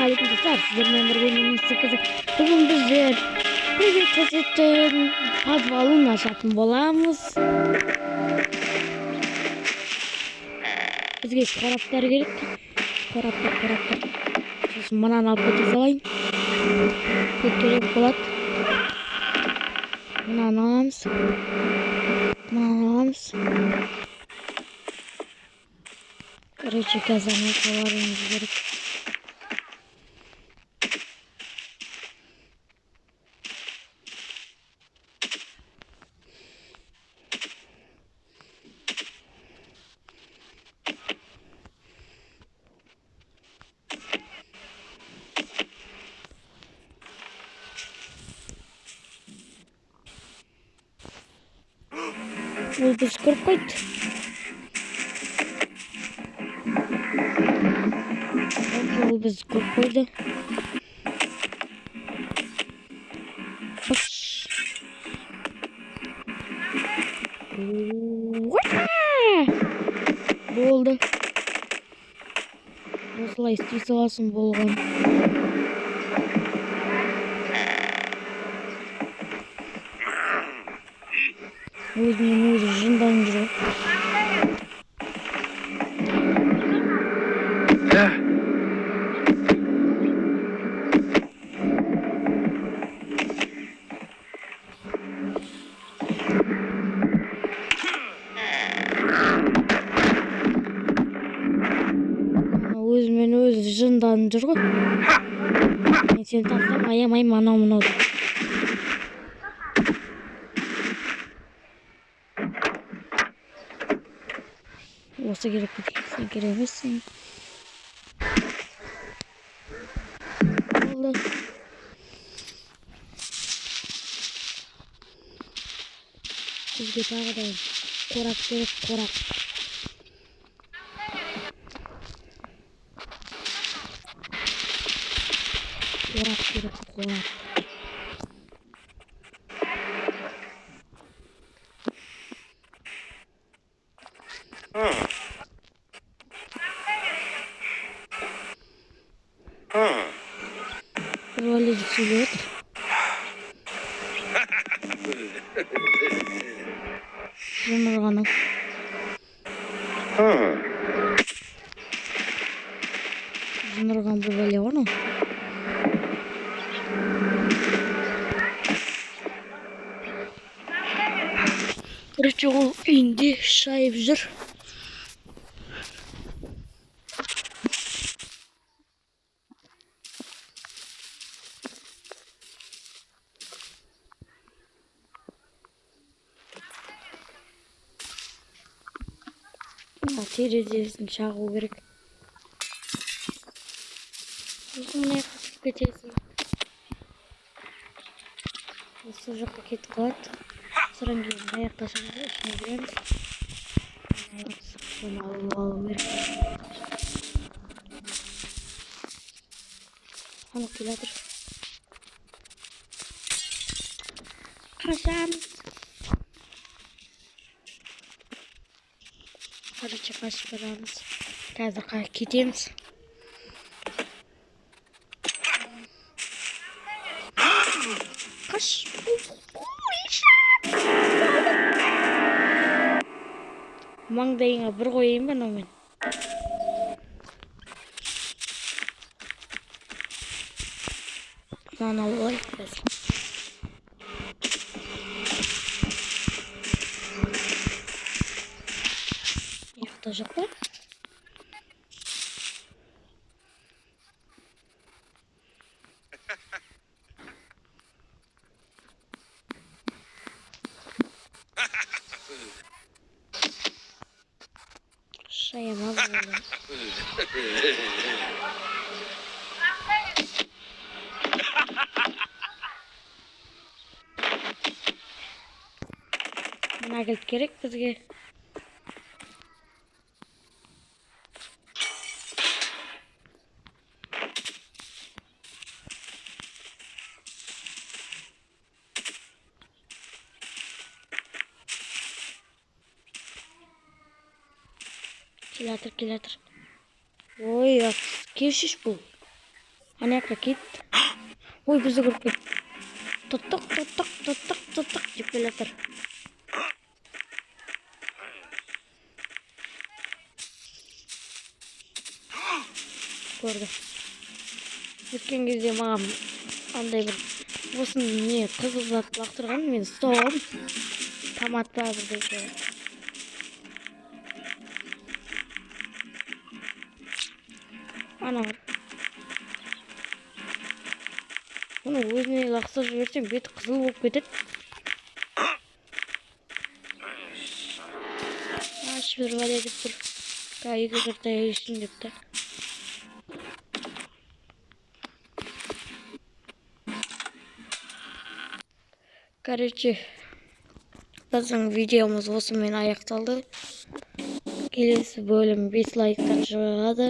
Aassalamualaikum sizlerle birlikte sıkıntı. Bugün bizler bir kasetten podvalını açатын bolamız. Bizge koraplar gerek. Koraplar. Sosun bana alıp kete salayım. Gerek bolat. Bunu alamız. Короче, kazanmak kavarımız gerek. Bu biz korkuydu. Bu biz korkuydu. Oldu. Осылай істей саласың болған. Өзінен өзі жынданып жүр. Өзімен өзі жынданып жүр ғой. Мен сені тапсам аямаймын анау-мынау. Осы керек пе? Сен керек емессің. Болды. Бізге тағы да қорап керек, қорап. Қорап керек, қорап. Валерий сидит. Жымырғаны. Жымырған бір бәле оны. Короче, ол үйінде шайып жүр. Терезесін шағу керек. Сосын мына қасып кетесің. Осы жаққа кетіп қалады. Содан кейін аяқтасамыз, ішіне кіреміз. Соны алу керек. Анық келатыр. Қашамыз. Короче, қашып барамыз. Қазір кетеміз. Қаш. Маңдайыңа бір қойайын ба мынаумен? Мынаны алайық біз. Яқта жоқ па? Шаямaz böyle. Buna gerek bizge. Келатыр. Ой, кешіш бұл. Anaqa ket. Oy bizni ko'rib ketdi. Tuttuq deb kelatir. Ko'rdi. O'tgan кезде mаған андай bir oсын не қызыл зат лақтырған, мен ұстап томат па бірдеңе. Ана оны өзіне лақтырып жіберсем беті қызыл болып кетеді. Ашып бәле деп тұр. Екі жыртай үшін депті. Короче, біздің видеомыз осымен аяқталды. Келесі бөлім 5 лайктан шығады.